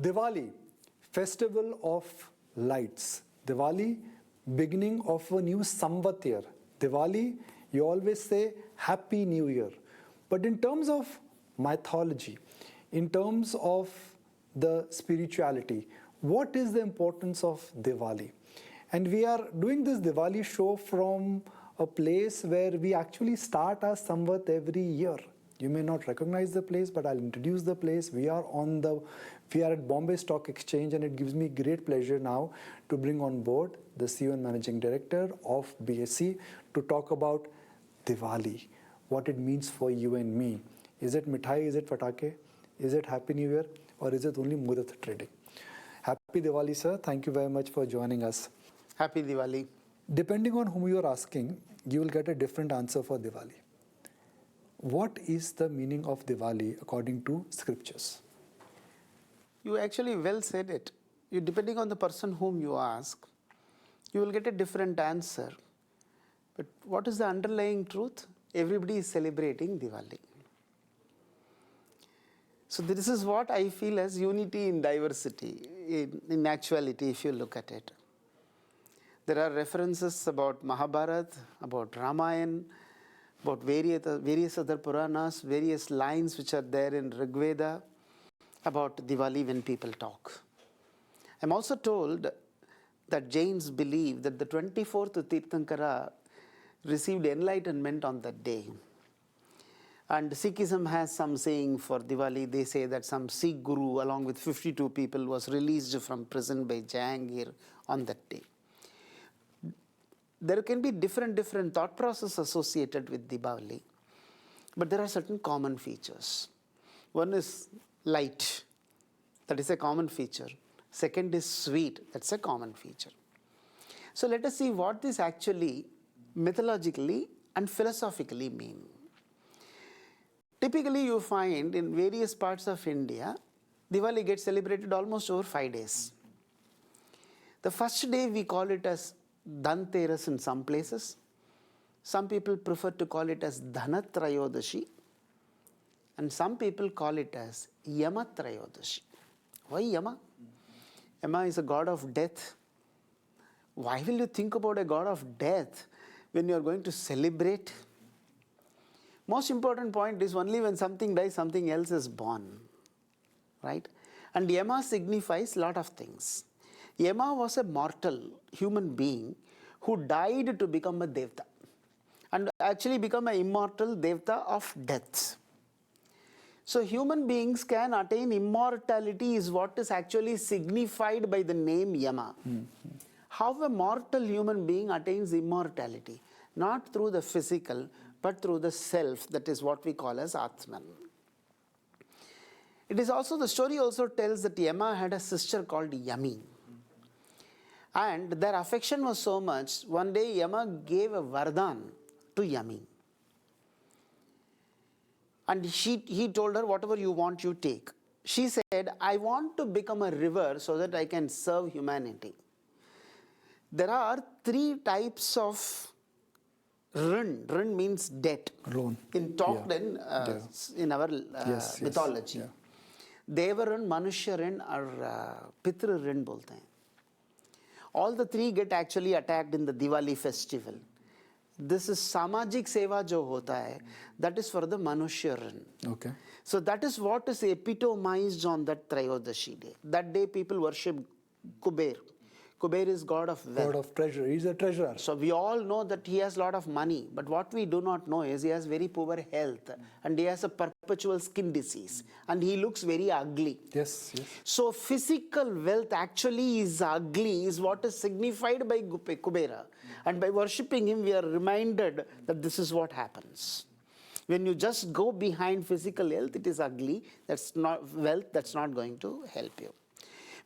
Diwali, festival of lights. Diwali, beginning of a new Samvat year. Diwali, you always say Happy New Year. But in terms of mythology, in terms of the spirituality, what is the importance of Diwali? And we are doing this Diwali show from a place where we actually start our Samvat every year. You may not recognize the place, but I'll introduce the place. We are at Bombay Stock Exchange, and it gives me great pleasure now to bring on board the CEO and Managing Director of BSE to talk about Diwali, what it means for you and me. Is it mithai? Is it fatake? Is it Happy New Year? Or is it only Mahurat trading? Happy Diwali, sir. Thank you very much for joining us. Happy Diwali. Depending on whom you are asking, you will get a different answer for Diwali. What is the meaning of Diwali according to scriptures? You actually well said it. Depending on the person whom you ask, you will get a different answer. But what is the underlying truth? Everybody is celebrating Diwali. So this is what I feel as unity in diversity, in actuality, if you look at it. There are references about Mahabharata, about Ramayana, about various other Puranas, various lines which are there in Rig Veda about Diwali when people talk. I'm also told that Jains believe that the 24th Tirthankara received enlightenment on that day. And Sikhism has some saying for Diwali. They say that some Sikh guru along with 52 people was released from prison by Jahangir on that day. There can be different thought process associated with Diwali, but there are certain common features. One is light, that is a common feature. Second is sweet, that's a common feature. So let us see what this actually mythologically and philosophically mean. Typically you find in various parts of India, Diwali gets celebrated almost over 5 days. The first day we call it as Dhanteras in some places. Some people prefer to call it as Dhanatrayodashi. And some people call it as Yamatrayodashi. Why Yama? Yama is a god of death. Why will you think about a god of death when you are going to celebrate? Most important point is only when something dies, something else is born. Right? And Yama signifies a lot of things. Yama was a mortal human being who died to become a Devta and actually become an immortal Devta of death. So human beings can attain immortality is what is actually signified by the name Yama. How a mortal human being attains immortality? Not through the physical, but through the self, that is what we call as Atman. It is also, the story also tells that Yama had a sister called Yami. And their affection was so much, one day Yama gave a Vardhan to Yami. And he told her, whatever you want, you take. She said, I want to become a river so that I can serve humanity. There are 3 types of Rin. Rin means debt. Loan. Talked in our mythology. Yeah. Deva Rin, Manushya Rin, or Pitra Rin bolte hain. All the 3 get actually attacked in the Diwali festival. This is Samajik Seva jo hota hai, that is for the Manushya Rin. Okay. So that is what is epitomized on that Trayodashi day. That day people worship Kuber. Kuber is god of wealth. God of treasure. He's a treasurer. So we all know that he has a lot of money. But what we do not know is he has very poor health. And he has a perpetual skin disease. And he looks very ugly. Yes. So physical wealth actually is ugly, is what is signified by Kubera. And by worshipping him, we are reminded that this is what happens. When you just go behind physical health, it is ugly. That's not wealth, that's not going to help you.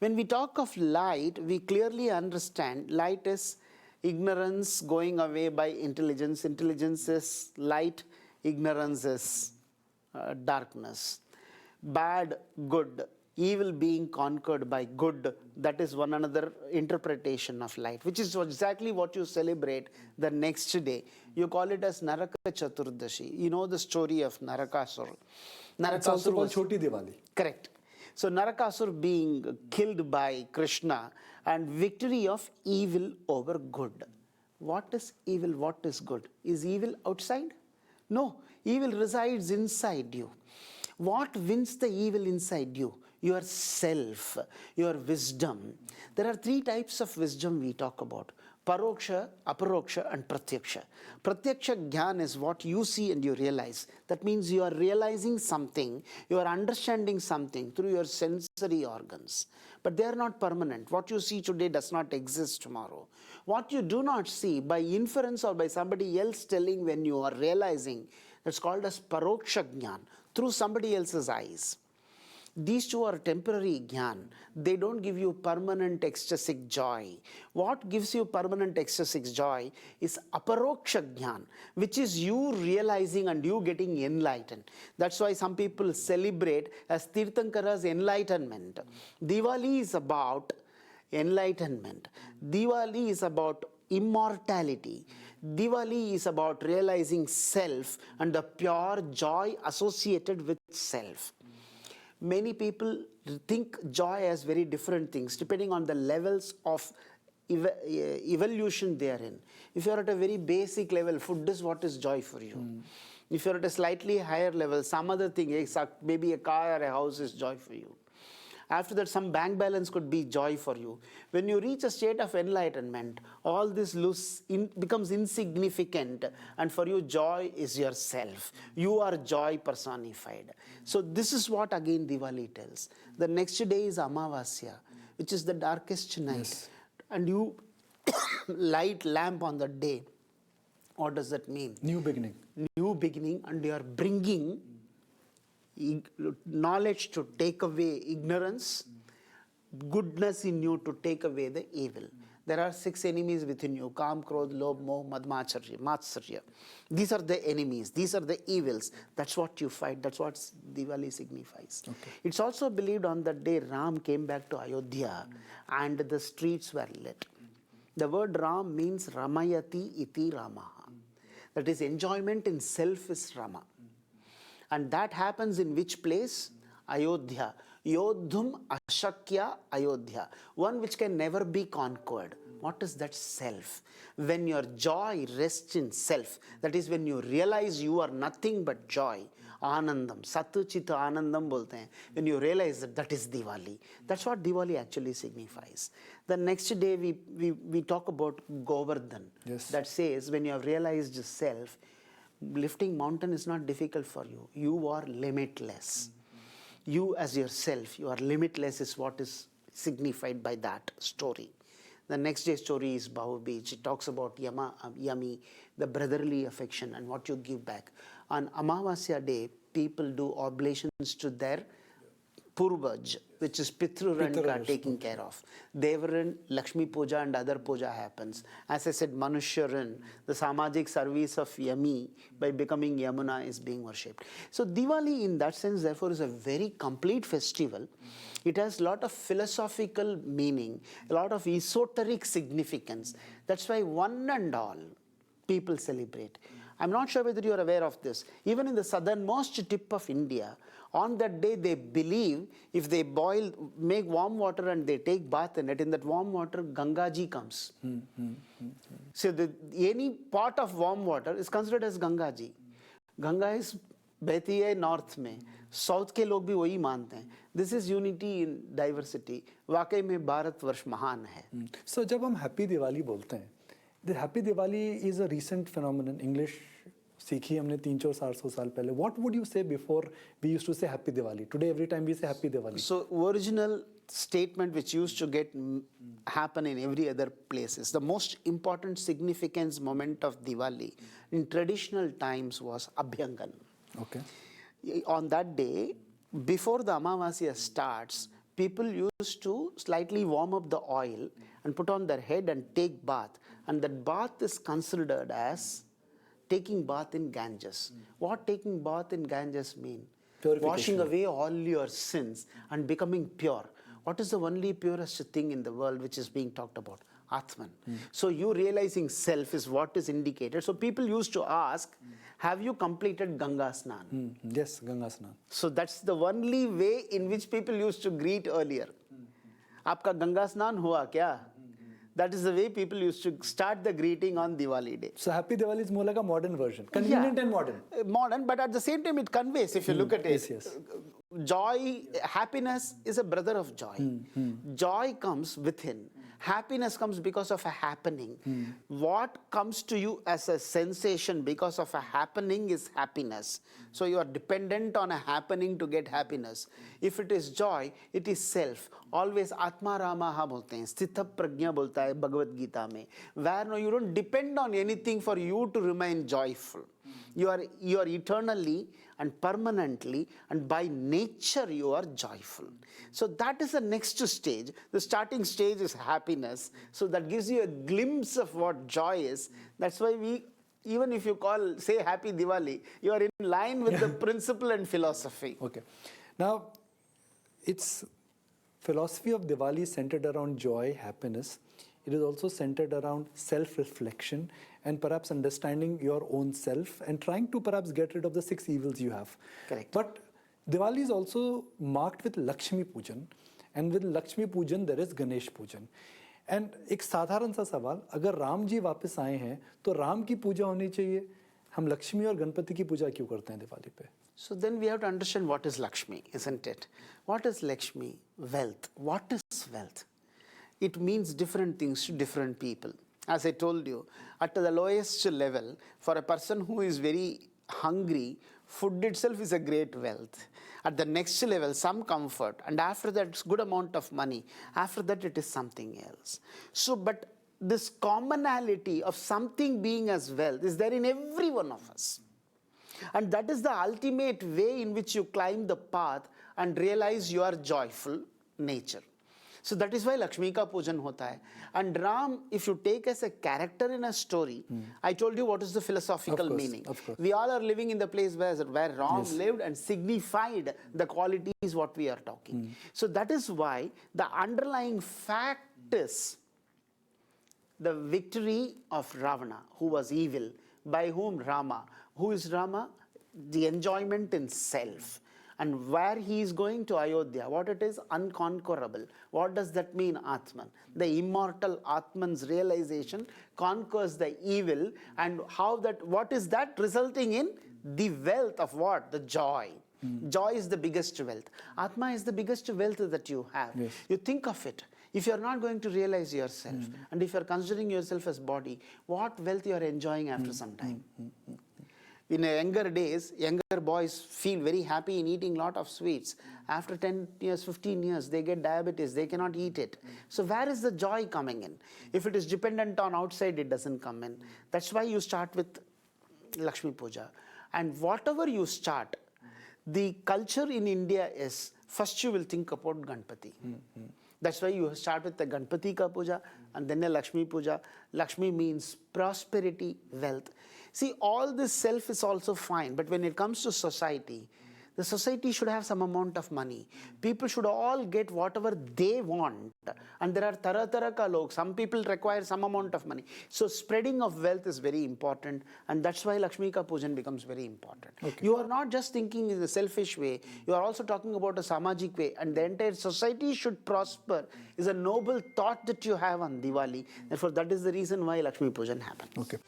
When we talk of light, we clearly understand light is ignorance going away by intelligence. Intelligence is light, ignorance is darkness. Bad, good, evil being conquered by good. That is one another interpretation of light, which is exactly what you celebrate the next day. You call it as Naraka Chaturdashi. You know the story of Narakasura. It's also called Choti Diwali. Correct. So Narakasur being killed by Krishna and victory of evil over good. What is evil? What is good? Is evil outside? No, evil resides inside you. What wins the evil inside you? Your self, your wisdom. There are three types of wisdom we talk about: Paroksha, Aparoksha and Pratyaksha. Pratyaksha Gyan is what you see and you realize. That means you are realizing something, you are understanding something through your sensory organs. But they are not permanent. What you see today does not exist tomorrow. What you do not see by inference or by somebody else telling when you are realizing, that's called as Paroksha Gyan, through somebody else's eyes. These two are temporary jnana. They don't give you permanent ecstatic joy. What gives you permanent ecstatic joy is aparoksha jnana, which is you realizing and you getting enlightened. That's why some people celebrate as Tirthankara's enlightenment. Diwali is about enlightenment. Diwali is about immortality. Diwali is about realizing self and the pure joy associated with self. Many people think joy as very different things depending on the levels of evolution they are in. If you are at a very basic level, food is what is joy for you. If you are at a slightly higher level, some other thing, maybe a car or a house is joy for you. After that, some bank balance could be joy for you. When you reach a state of enlightenment, all this becomes insignificant, and for you, joy is yourself. You are joy personified. So this is what again Diwali tells. The next day is Amavasya, which is the darkest night. Yes. And you light lamp on the day. What does that mean? New beginning. New beginning, and you are bringing knowledge to take away ignorance, goodness in you to take away the evil. There are 6 enemies within you: Kam, Krodh, Lobh, Moh, Mad, Matsarya. These are the enemies. These are the evils. That's what you fight. That's what Diwali signifies. Okay. It's also believed on that day Ram came back to Ayodhya and the streets were lit. The word Ram means Ramayati iti Ramaha. That is, enjoyment in self is Rama. And that happens in which place? Ayodhya. Yodhum ashakya Ayodhya. One which can never be conquered. What is that? Self. When your joy rests in self, that is when you realize you are nothing but joy, Anandam, Sat Chit Anandam bolte hain. When you realize that, that is Diwali. That's what Diwali actually signifies. The next day we talk about Govardhan. Yes. That says when you have realized self, lifting mountain is not difficult for you. You are limitless. You as yourself, you are limitless is what is signified by that story. The next day story is Bahu Beach. It talks about Yami, the brotherly affection and what you give back. On Amavasya day, people do oblations to their Purvaj, which is Pitruranka taking care of. Devaran, Lakshmi Puja and other Puja happens. As I said, Manushyaran, the Samajik service of Yami by becoming Yamuna is being worshipped. So Diwali in that sense therefore is a very complete festival. It has a lot of philosophical meaning, a lot of esoteric significance. That's why one and all people celebrate. I'm not sure whether you are aware of this. Even in the southernmost tip of India, on that day they believe if they make warm water and they take bath in it, in that warm water Gangaji comes. So any pot of warm water is considered as Gangaji. Ganga is बहती है north में, south के लोग भी वही मानते हैं. This is unity in diversity. वाकई में भारतवर्ष महान है. सो जब हम हैप्पी दिवाली बोलते हैं, the happy Diwali is a recent phenomenon. English सीखी हमने 300-400 साल पहले. What would you say before we used to say happy Diwali? Today every time we say happy Diwali. So original statement which used to get happen in every other places, the most important significance moment of Diwali in traditional times was Abhyangan. Okay. On that day, before the Amavasya starts, people used to slightly warm up the oil and put on their head and take bath. And that bath is considered as taking bath in Ganges. What taking bath in Ganges mean? Washing away all your sins and becoming pure. What is the only purest thing in the world which is being talked about? Atman. So you realizing self is what is indicated. So people used to ask, have you completed Ganga Snan? Yes, Ganga Snan. So that's the only way in which people used to greet earlier. Aapka Ganga Snan hua kya? That is the way people used to start the greeting on Diwali day. So Happy Diwali is more like a modern version. Convenient and modern. Modern, but at the same time it conveys, if you look at it. Yes. Joy, happiness is a brother of joy. Joy comes within. Happiness comes because of a happening. What comes to you as a sensation because of a happening is happiness. So you are dependent on a happening to get happiness. If it is joy, it is self. Always Atma Ramaha bolte hain, Sthita Prajna bolta hai Bhagavad Gita mein. Where no, you don't depend on anything for you to remain joyful. You are eternally and permanently and by nature you are joyful. So that is the next stage. The starting stage is happiness. So that gives you a glimpse of what joy is. That's why we, even if you say Happy Diwali, you are in line with the principle and philosophy. Okay. Now, its philosophy of Diwali is centered around joy, happiness. It is also centered around self-reflection and perhaps understanding your own self and trying to perhaps get rid of the 6 evils you have. Correct. But Diwali is also marked with Lakshmi Pujan, and with Lakshmi Pujan there is Ganesh Pujan. And एक साधारण सा सवाल, अगर राम जी वापस आए हैं तो राम की पूजा होनी चाहिए, हम लक्ष्मी और गणपति की पूजा क्यों करते हैं दिवाली पे? So then we have to understand what is Lakshmi, isn't it? What is Lakshmi? Wealth. What is wealth? It means different things to different people. As I told you, at the lowest level, for a person who is very hungry, food itself is a great wealth. At the next level, some comfort, and after that, good amount of money. After that, it is something else. So, but this commonality of something being as wealth is there in every one of us. And that is the ultimate way in which you climb the path and realize your joyful nature. So that is why Lakshmi ka pujan hota hai. And Ram, if you take as a character in a story, I told you what is the philosophical meaning. Of course. We all are living in the place where Ram lived and signified the qualities what we are talking. So that is why the underlying fact is the victory of Ravana, who was evil, by whom Rama. Who is Rama? The enjoyment in self. And where he is going to Ayodhya, what it is? Unconquerable. What does that mean, Atman? The immortal Atman's realization conquers the evil, and how that, what is that resulting in? The wealth of what? The joy. Joy is the biggest wealth. Atma is the biggest wealth that you have. Yes. You think of it. If you are not going to realize yourself, and if you are considering yourself as body, what wealth you are enjoying after some time? In younger days, younger boys feel very happy in eating lot of sweets. After 10 years, 15 years, they get diabetes, they cannot eat it. So where is the joy coming in? If it is dependent on outside, it doesn't come in. That's why you start with Lakshmi Puja. And whatever you start, the culture in India is, first you will think about Ganpati. That's why you start with the Ganpati ka puja and then a Lakshmi puja. Lakshmi means prosperity, wealth. See, all this self is also fine, but when it comes to society, the society should have some amount of money. People should all get whatever they want. And there are tara ka log. Some people require some amount of money. So spreading of wealth is very important. And that's why Lakshmi ka pujan becomes very important. Okay. You are not just thinking in a selfish way. You are also talking about a samajik way. And the entire society should prosper is a noble thought that you have on Diwali. Therefore, that is the reason why Lakshmi pujan happens. Okay.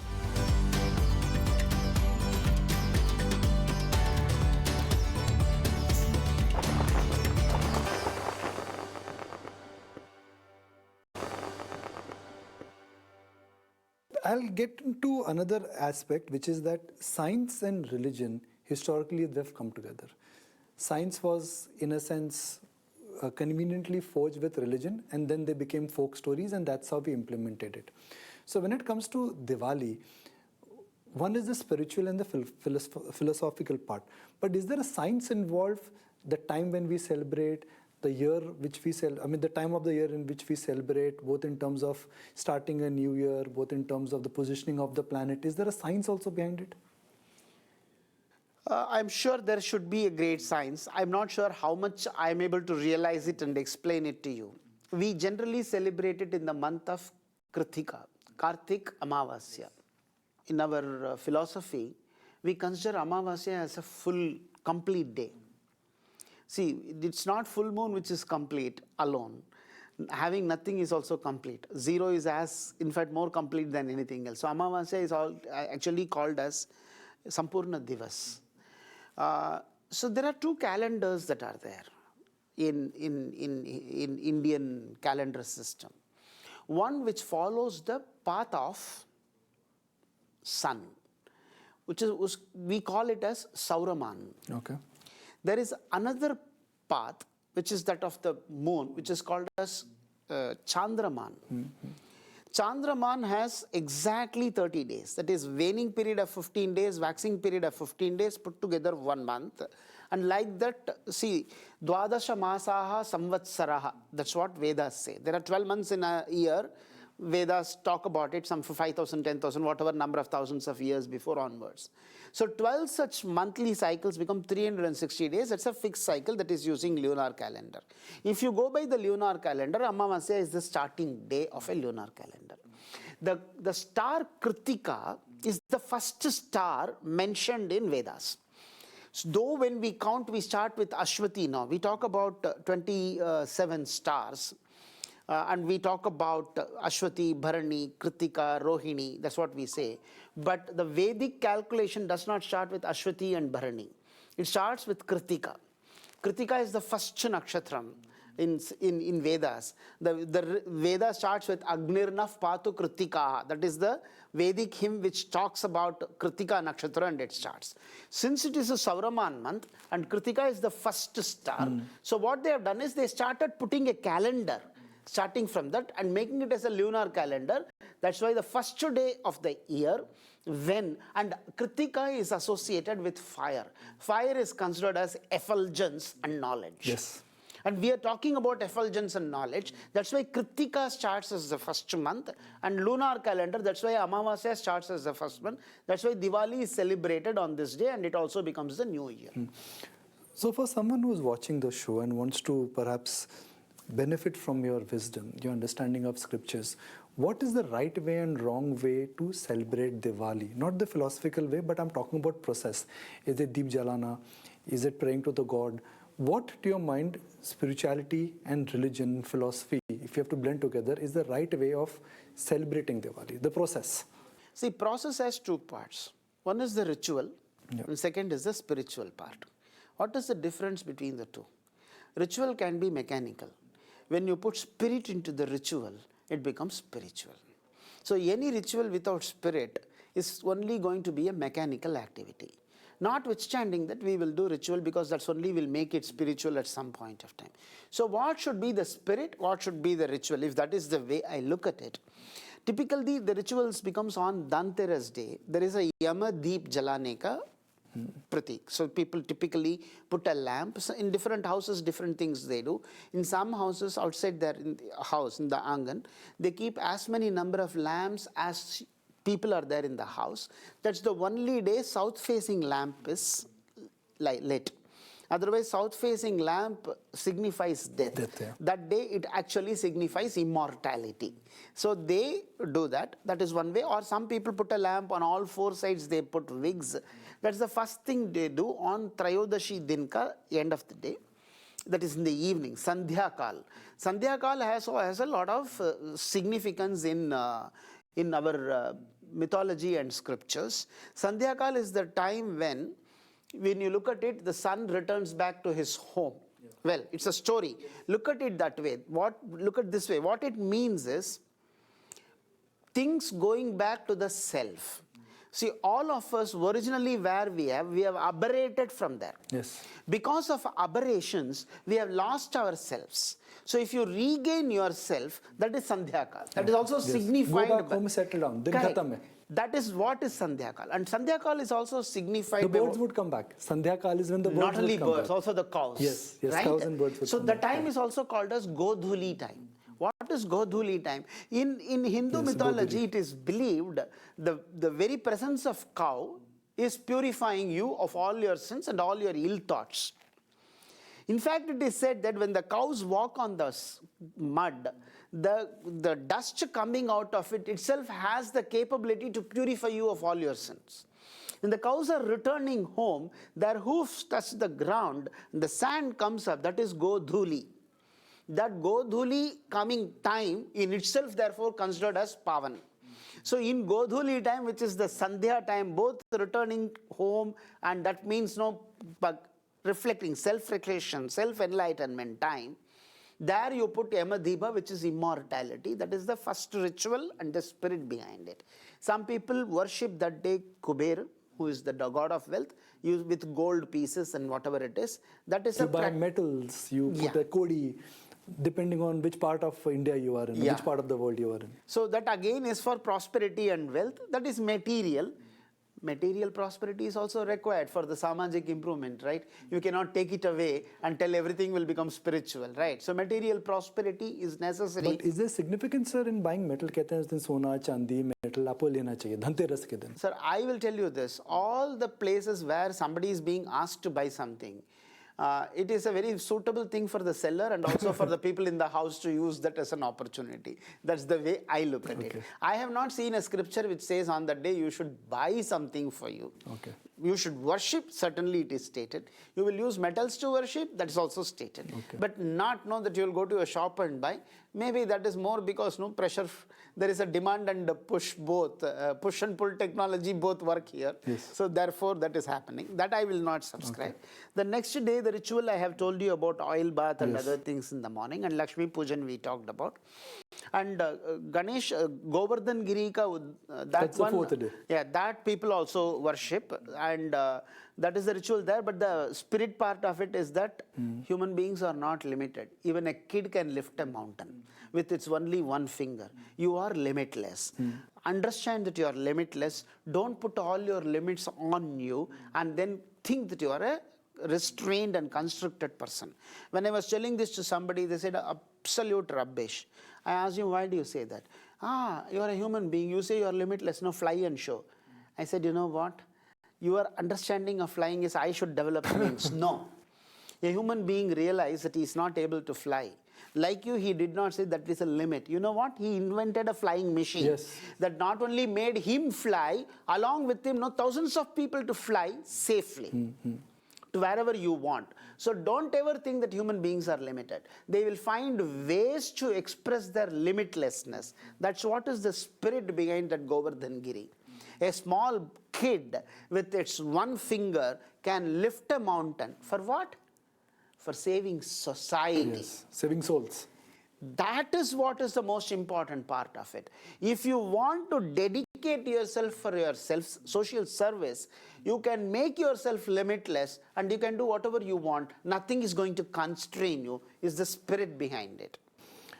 I'll get into another aspect, which is that science and religion, historically, they've come together. Science was, in a sense, conveniently forged with religion, and then they became folk stories, and that's how we implemented it. So when it comes to Diwali, one is the spiritual and the philosophical part. But is there a science involved, the time when we celebrate, the year which we the time of the year in which we celebrate, both in terms of starting a new year, both in terms of the positioning of the planet? Is there a science also behind it? I'm sure there should be a great science. I'm not sure how much I'm able to realize it and explain it to you. We generally celebrate it in the month of Kritika, Kartik Amavasya. In our philosophy, we consider Amavasya as a full, complete day. See, it's not full moon which is complete alone. Having nothing is also complete. Zero is in fact, more complete than anything else. So Amavasya is actually called as Sampurna Divas. So there are two calendars that are there in Indian calendar system. One which follows the path of sun, we call it as Sauraman. Okay. There is another path which is that of the moon, which is called as Chandraman. Chandraman has exactly 30 days. That is waning period of 15 days, waxing period of 15 days, put together 1 month. And like that, see, Dwadasha Masaha Samvatsaraha. That's what Vedas say. There are 12 months in a year. Vedas talk about it, some 5,000, 10,000, whatever number of thousands of years before onwards. So 12 such monthly cycles become 360 days. That's a fixed cycle that is using lunar calendar. If you go by the lunar calendar, Amavasya is the starting day of a lunar calendar. The star Kritika is the first star mentioned in Vedas. So though when we count, we start with Ashwati now. We talk about 27 stars. And we talk about Ashwati, Bharani, Kritika, Rohini, that's what we say. But the Vedic calculation does not start with Ashwati and Bharani. It starts with Kritika. Kritika is the first nakshatram in Vedas. The Veda starts with Agnirnaf Patu Kritika. That is the Vedic hymn which talks about Kritika nakshatra, and it starts. Since it is a Sauraman month and Kritika is the first star, so what they have done is they started putting a calendar starting from that and making it as a lunar calendar. That's why the first day of the year, and Kritika is associated with fire. Fire is considered as effulgence and knowledge. Yes. And we are talking about effulgence and knowledge. That's why Kritika starts as the first month, and lunar calendar, that's why Amavasya starts as the first month. That's why Diwali is celebrated on this day, and it also becomes the new year. So for someone who is watching the show and wants to perhaps benefit from your wisdom, your understanding of scriptures, what is the right way and wrong way to celebrate Diwali? Not the philosophical way, but I'm talking about process. Is it Deep Jalana? Is it praying to the God? What, to your mind, spirituality and religion, philosophy, if you have to blend together, is the right way of celebrating Diwali, the process? See, process has two parts. One is the ritual, and second is the spiritual part. What is the difference between the two? Ritual can be mechanical. When you put spirit into the ritual, it becomes spiritual. So any ritual without spirit is only going to be a mechanical activity. Notwithstanding that we will do ritual because that's only will make it spiritual at some point of time. So what should be the spirit? What should be the ritual? If that is the way I look at it. Typically the rituals becomes on Dhanteras day. There is a Yama Deep Jalaneka pratik. So people typically put a lamp. So in different houses, different things they do. In some houses outside their house, in the angan, they keep as many number of lamps as people are there in the house. That's the only day south-facing lamp is lit. Otherwise, south-facing lamp signifies death. That day, it actually signifies immortality. So they do that. That is one way. Or some people put a lamp on all four sides. They put wigs. That's the first thing they do on Trayodashi Dinka, end of the day. That is in the evening, Sandhya Kal. Sandhya Kal has a lot of significance in our mythology and scriptures. Sandhya Kal is the time when you look at it, the sun returns back to his home. Well, it's a story. Look at it that way. Look at this way. What it means is things going back to the self. See, all of us originally where we have aberrated from there. Yes. Because of aberrations, we have lost ourselves. So if you regain yourself, that is Sandhya Kal. That is also signified. Go back home, settle down. Din khatam hai. That is what is Sandhya Kal. And Sandhya Kal is also signified. The birds would come back. Sandhya Kal is when the birds not only would come birds, back. also the cows. Yes, right? cows and birds would so come the back. time is also called as Godhuli time. What is Godhuli time? In Hindu mythology, it is believed the very presence of cow is purifying you of all your sins and all your ill thoughts. In fact, it is said that when the cows walk on the mud, the dust coming out of it itself has the capability to purify you of all your sins. When the cows are returning home, their hoofs touch the ground, the sand comes up, that is Godhuli. That Godhuli coming time in itself therefore considered as Pavan. So in Godhuli time, which is the Sandhya time, both returning home, and that means reflecting, self-reflection, self-enlightenment time, there you put Yamadiba, which is immortality. That is the first ritual and the spirit behind it. Some people worship that day Kuber, who is the god of wealth, used with gold pieces and whatever it is. That is you buy metals, you put a kodi, depending on which part of India you are in, which part of the world you are in. So that again is for prosperity and wealth. That is material. Material prosperity is also required for the samajik improvement, right? You cannot take it away until everything will become spiritual, right? So material prosperity is necessary. But is there significance, sir, in buying metal? कहते हैं उस दिन सोना, चांदी, metal आपको लेना चाहिए धनतेरस के दिन. Sir, I will tell you this. All the places where somebody is being asked to buy something, it is a very suitable thing for the seller and also for the people in the house to use that as an opportunity. That's the way I look at it. I have not seen a scripture which says on that day you should buy something for you. You should worship, certainly it is stated. You will use metals to worship, that is also stated. But not know that you will go to a shop and buy. Maybe that is more because no pressure, there is a demand and a push both, push and pull technology both work here. So therefore that is happening. That I will not subscribe. The next day, the ritual I have told you about oil bath and other things in the morning, and Lakshmi Pujan we talked about. And Ganesh, Govardhan Giri ka, that's one, the fourth day. Yeah, that people also worship, and that is the ritual there. But the spirit part of it is that human beings are not limited. Even a kid can lift a mountain with its only one finger. You are limitless. Understand that you are limitless. Don't put all your limits on you and then think that you are a restrained and constricted person. When I was telling this to somebody, they said absolute rubbish. I asked him, why do you say that? You are a human being. You say you are limitless. No, fly and show. I said, you know what? Your understanding of flying is I should develop wings. No. A human being realized that he is not able to fly. Like you, he did not say that is a limit. You know what? He invented a flying machine that not only made him fly, along with him, thousands of people to fly safely. To wherever you want. So don't ever think that human beings are limited. They will find ways to express their limitlessness. That's what is the spirit behind that Govardhan Giri. A small kid with its one finger can lift a mountain. For what? For saving society. Saving souls. That is what is the most important part of it. If you want to dedicate yourself for your social service, you can make yourself limitless and you can do whatever you want. Nothing is going to constrain you. It's the spirit behind it.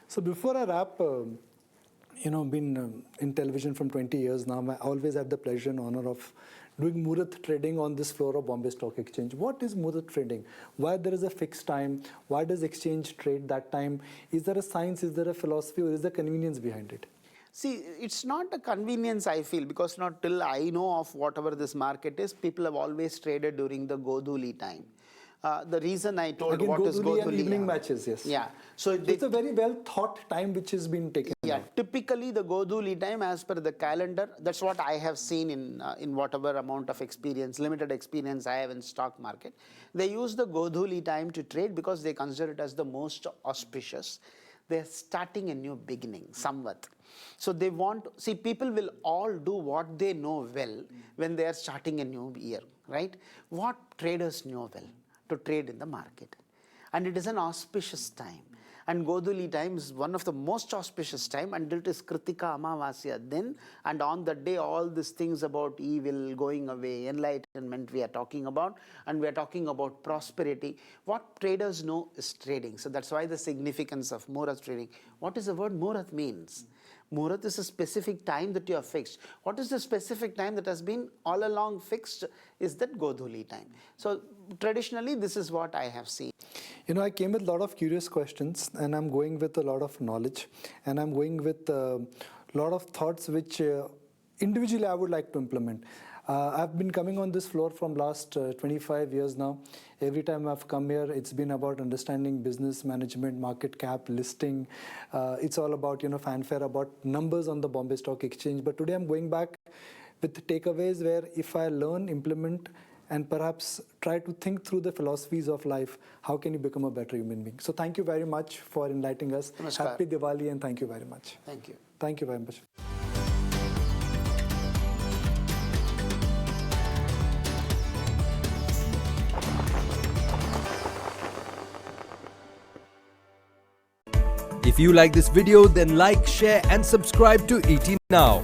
So before I wrap, been in television from 20 years now, I always had the pleasure and honor of doing Muhurat trading on this floor of Bombay Stock Exchange. What is Muhurat trading? Why there is a fixed time? Why does exchange trade that time? Is there a science, is there a philosophy, or is there convenience behind it? See, it's not a convenience, I feel, because not till I know of whatever this market is, people have always traded during the Godhuli time. The reason I told again, what Godhuli is Godhuli. And evening matches, Yeah. So it's a very well thought time which has been taken. Yeah, typically the Godhuli time as per the calendar, that's what I have seen in whatever amount of experience, limited experience I have in stock market. They use the Godhuli time to trade because they consider it as the most auspicious. They're starting a new beginning, Samvat. So they people will all do what they know well when they are starting a new year, right? What traders know well? To trade in the market. And it is an auspicious time. And Godhuli time is one of the most auspicious time, and it is Kritika Amavasya then, and on that day all these things about evil going away, enlightenment we are talking about, and we are talking about prosperity. What traders know is trading. So that's why the significance of Muhurat trading. What does the word Muhurat means? Muhurat is a specific time that you have fixed. What is the specific time that has been all along fixed is that Godhuli time. So traditionally, this is what I have seen. I came with a lot of curious questions, and I'm going with a lot of knowledge, and I'm going with a lot of thoughts which individually I would like to implement. I've been coming on this floor from last 25 years now. Every time I've come here, it's been about understanding business management, market cap, listing. It's all about, fanfare, about numbers on the Bombay Stock Exchange. But today I'm going back with takeaways where if I learn, implement, and perhaps try to think through the philosophies of life, how can you become a better human being? So thank you very much for enlightening us. Namaskar. Happy Diwali and thank you very much. Thank you. Thank you very much. If you like this video, then like, share and subscribe to ET Now.